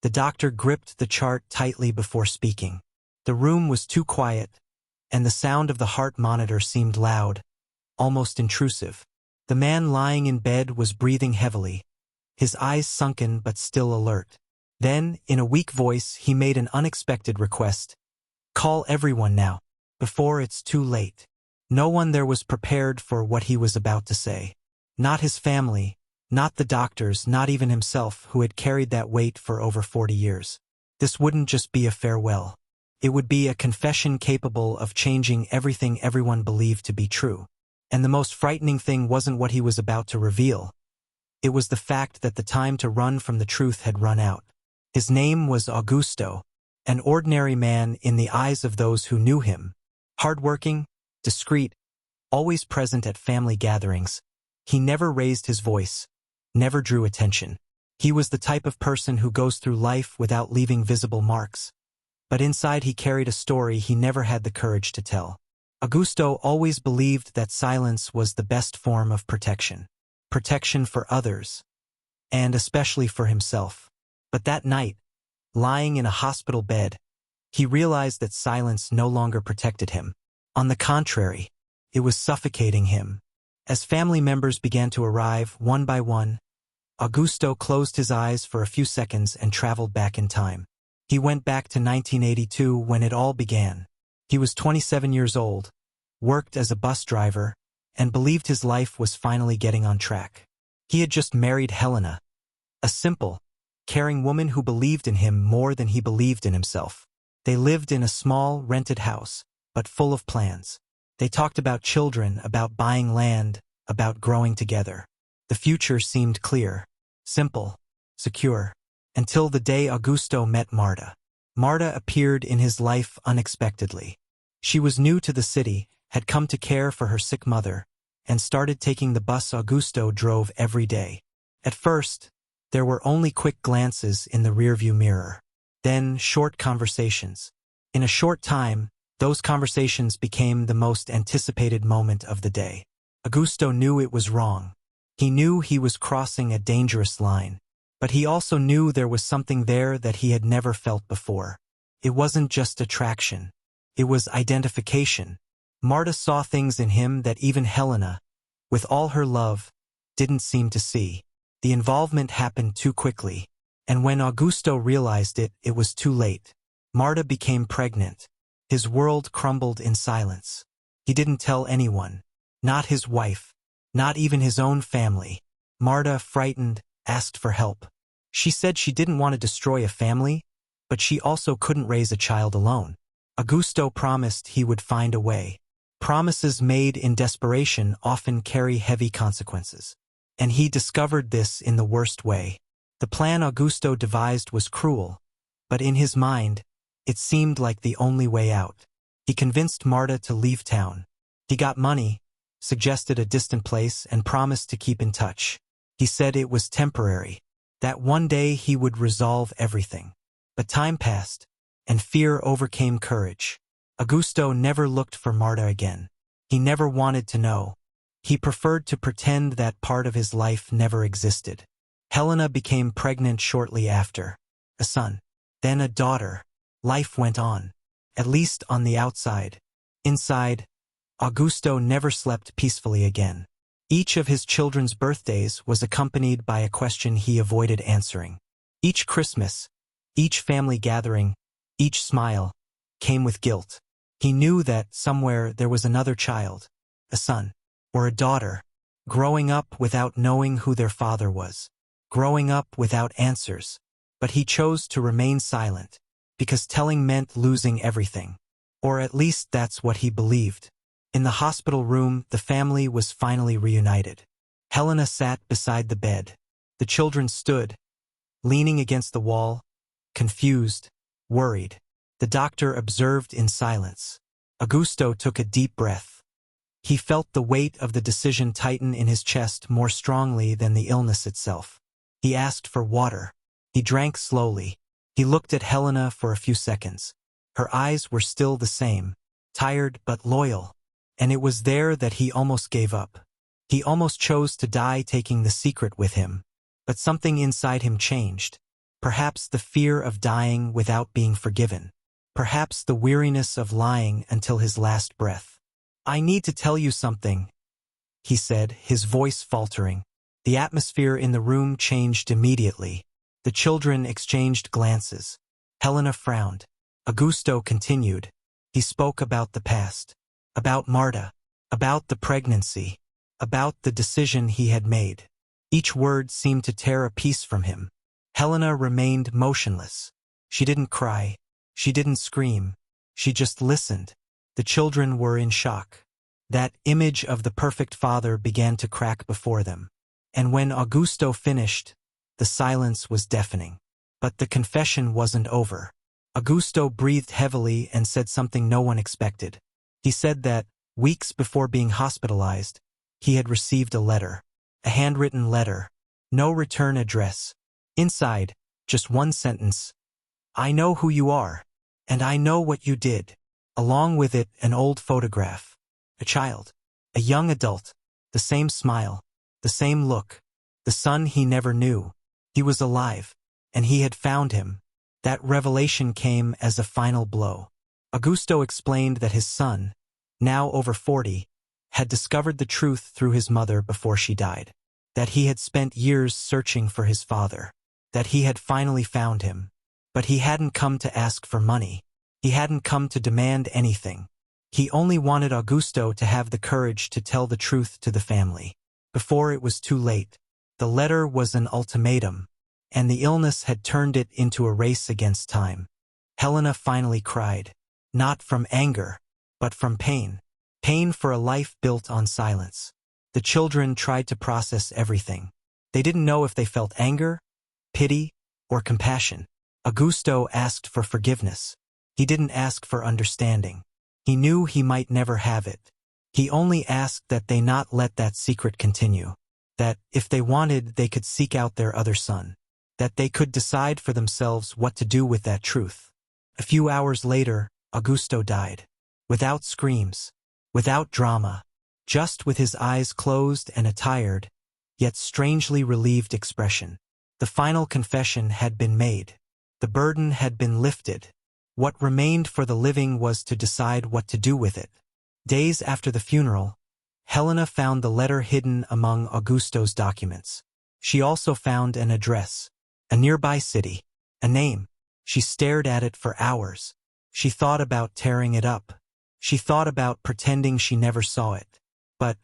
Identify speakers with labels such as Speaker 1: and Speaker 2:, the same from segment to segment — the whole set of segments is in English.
Speaker 1: The doctor gripped the chart tightly before speaking. The room was too quiet, and the sound of the heart monitor seemed loud, almost intrusive. The man lying in bed was breathing heavily, his eyes sunken but still alert. Then, in a weak voice, he made an unexpected request. "Call everyone now, before it's too late." No one there was prepared for what he was about to say. Not his family, not the doctors, not even himself, who had carried that weight for over 40 years. This wouldn't just be a farewell. It would be a confession capable of changing everything everyone believed to be true. And the most frightening thing wasn't what he was about to reveal. It was the fact that the time to run from the truth had run out. His name was Augusto, an ordinary man in the eyes of those who knew him. Hardworking, discreet, always present at family gatherings. He never raised his voice, never drew attention. He was the type of person who goes through life without leaving visible marks. But inside he carried a story he never had the courage to tell. Augusto always believed that silence was the best form of protection. Protection for others, and especially for himself. But that night, lying in a hospital bed, he realized that silence no longer protected him. On the contrary, it was suffocating him. As family members began to arrive, one by one, Augusto closed his eyes for a few seconds and traveled back in time. He went back to 1982 when it all began. He was 27 years old, worked as a bus driver, and believed his life was finally getting on track. He had just married Helena, a simple, caring woman who believed in him more than he believed in himself. They lived in a small, rented house, but full of plans. They talked about children, about buying land, about growing together. The future seemed clear, simple, secure, until the day Augusto met Marta. Marta appeared in his life unexpectedly. She was new to the city, had come to care for her sick mother, and started taking the bus Augusto drove every day. At first, there were only quick glances in the rearview mirror. Then, short conversations. In a short time, those conversations became the most anticipated moment of the day. Augusto knew it was wrong. He knew he was crossing a dangerous line. But he also knew there was something there that he had never felt before. It wasn't just attraction. It was identification. Marta saw things in him that even Helena, with all her love, didn't seem to see. The involvement happened too quickly, and when Augusto realized it, it was too late. Marta became pregnant. His world crumbled in silence. He didn't tell anyone, not his wife, not even his own family. Marta, frightened, asked for help. She said she didn't want to destroy a family, but she also couldn't raise a child alone. Augusto promised he would find a way. Promises made in desperation often carry heavy consequences. And he discovered this in the worst way. The plan Augusto devised was cruel, but in his mind, it seemed like the only way out. He convinced Marta to leave town. He got money, suggested a distant place, and promised to keep in touch. He said it was temporary, that one day he would resolve everything. But time passed, and fear overcame courage. Augusto never looked for Marta again. He never wanted to know. He preferred to pretend that part of his life never existed. Helena became pregnant shortly after. A son, then a daughter. Life went on, at least on the outside. Inside, Augusto never slept peacefully again. Each of his children's birthdays was accompanied by a question he avoided answering. Each Christmas, each family gathering, each smile, came with guilt. He knew that somewhere there was another child, a son, or a daughter, growing up without knowing who their father was, growing up without answers. But he chose to remain silent, because telling meant losing everything. Or at least that's what he believed. In the hospital room, the family was finally reunited. Helena sat beside the bed. The children stood, leaning against the wall, confused, worried. The doctor observed in silence. Augusto took a deep breath. He felt the weight of the decision tighten in his chest more strongly than the illness itself. He asked for water. He drank slowly. He looked at Helena for a few seconds. Her eyes were still the same, tired but loyal. And it was there that he almost gave up. He almost chose to die taking the secret with him. But something inside him changed. Perhaps the fear of dying without being forgiven. Perhaps the weariness of lying until his last breath. "I need to tell you something," he said, his voice faltering. The atmosphere in the room changed immediately. The children exchanged glances. Helena frowned. Augusto continued. He spoke about the past. About Marta. About the pregnancy. About the decision he had made. Each word seemed to tear a piece from him. Helena remained motionless. She didn't cry. She didn't scream. She just listened. The children were in shock. That image of the perfect father began to crack before them. And when Augusto finished, the silence was deafening. But the confession wasn't over. Augusto breathed heavily and said something no one expected. He said that, weeks before being hospitalized, he had received a letter. A handwritten letter. No return address. Inside, just one sentence. "I know who you are. And I know what you did." Along with it, an old photograph. A child. A young adult. The same smile. The same look. The son he never knew. He was alive. And he had found him. That revelation came as a final blow. Augusto explained that his son, now over 40, had discovered the truth through his mother before she died. That he had spent years searching for his father. That he had finally found him. But he hadn't come to ask for money. He hadn't come to demand anything. He only wanted Augusto to have the courage to tell the truth to the family. Before it was too late. The letter was an ultimatum. And the illness had turned it into a race against time. Helena finally cried. Not from anger, but from pain. Pain for a life built on silence. The children tried to process everything. They didn't know if they felt anger, pity, or compassion. Augusto asked for forgiveness. He didn't ask for understanding. He knew he might never have it. He only asked that they not let that secret continue. That, if they wanted, they could seek out their other son. That they could decide for themselves what to do with that truth. A few hours later, Augusto died. Without screams. Without drama. Just with his eyes closed and a tired, yet strangely relieved expression. The final confession had been made. The burden had been lifted. What remained for the living was to decide what to do with it. Days after the funeral, Helena found the letter hidden among Augusto's documents. She also found an address. A nearby city. A name. She stared at it for hours. She thought about tearing it up. She thought about pretending she never saw it. But,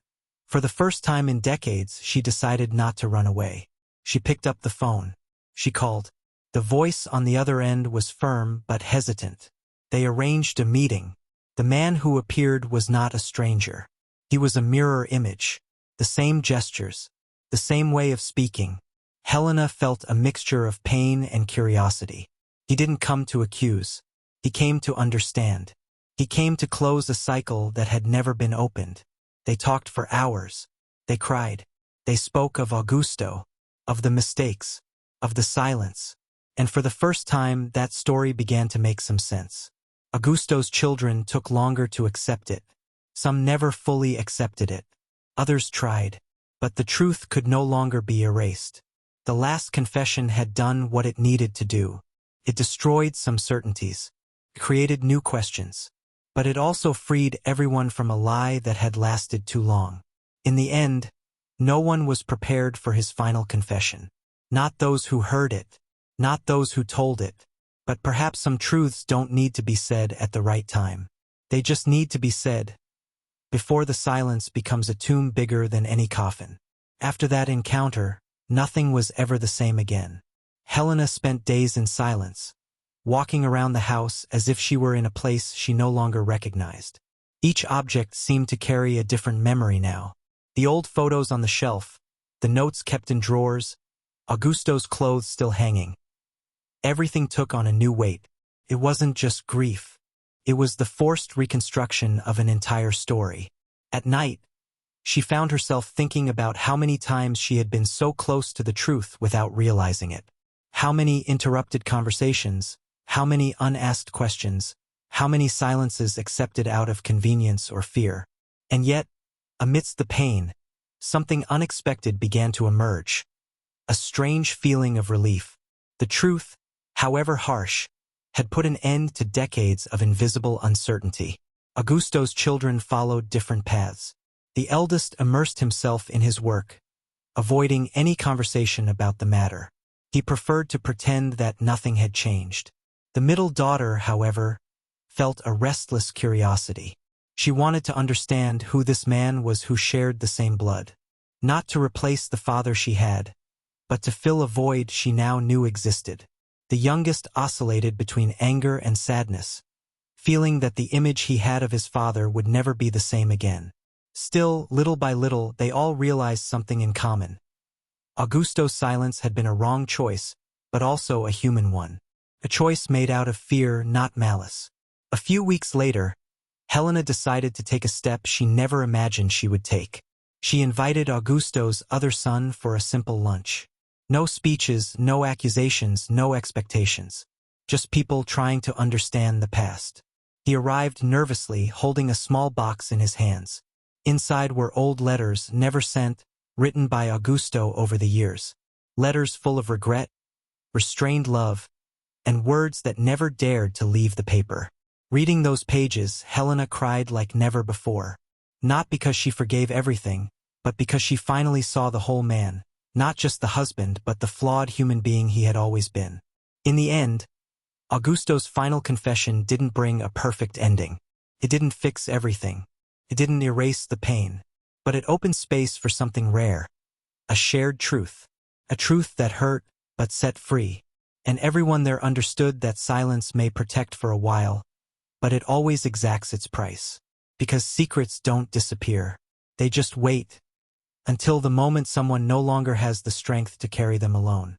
Speaker 1: for the first time in decades, she decided not to run away. She picked up the phone. She called. The voice on the other end was firm but hesitant. They arranged a meeting. The man who appeared was not a stranger. He was a mirror image. The same gestures. The same way of speaking. Helena felt a mixture of pain and curiosity. He didn't come to accuse. He came to understand. He came to close a cycle that had never been opened. They talked for hours. They cried. They spoke of Augusto, of the mistakes, of the silence. And for the first time, that story began to make some sense. Augusto's children took longer to accept it. Some never fully accepted it. Others tried. But the truth could no longer be erased. The last confession had done what it needed to do. It destroyed some certainties. It created new questions. But it also freed everyone from a lie that had lasted too long. In the end, no one was prepared for his final confession. Not those who heard it. Not those who told it. But perhaps some truths don't need to be said at the right time. They just need to be said before the silence becomes a tomb bigger than any coffin. After that encounter, nothing was ever the same again. Helena spent days in silence, walking around the house as if she were in a place she no longer recognized. Each object seemed to carry a different memory now. The old photos on the shelf, the notes kept in drawers, Augusto's clothes still hanging. Everything took on a new weight. It wasn't just grief. It was the forced reconstruction of an entire story. At night, she found herself thinking about how many times she had been so close to the truth without realizing it. How many interrupted conversations, how many unasked questions, how many silences accepted out of convenience or fear. And yet, amidst the pain, something unexpected began to emerge. A strange feeling of relief. The truth, however harsh, had put an end to decades of invisible uncertainty. Augusto's children followed different paths. The eldest immersed himself in his work, avoiding any conversation about the matter. He preferred to pretend that nothing had changed. The middle daughter, however, felt a restless curiosity. She wanted to understand who this man was who shared the same blood. Not to replace the father she had, but to fill a void she now knew existed. The youngest oscillated between anger and sadness, feeling that the image he had of his father would never be the same again. Still, little by little, they all realized something in common. Augusto's silence had been a wrong choice, but also a human one. A choice made out of fear, not malice. A few weeks later, Helena decided to take a step she never imagined she would take. She invited Augusto's other son for a simple lunch. No speeches, no accusations, no expectations. Just people trying to understand the past. He arrived nervously, holding a small box in his hands. Inside were old letters never sent, written by Augusto over the years. Letters full of regret, restrained love, and words that never dared to leave the paper. Reading those pages, Helena cried like never before. Not because she forgave everything, but because she finally saw the whole man, not just the husband but the flawed human being he had always been. In the end, Augusto's final confession didn't bring a perfect ending. It didn't fix everything. It didn't erase the pain. But it opened space for something rare. A shared truth. A truth that hurt, but set free. And everyone there understood that silence may protect for a while, but it always exacts its price. Because secrets don't disappear. They just wait, until the moment someone no longer has the strength to carry them alone.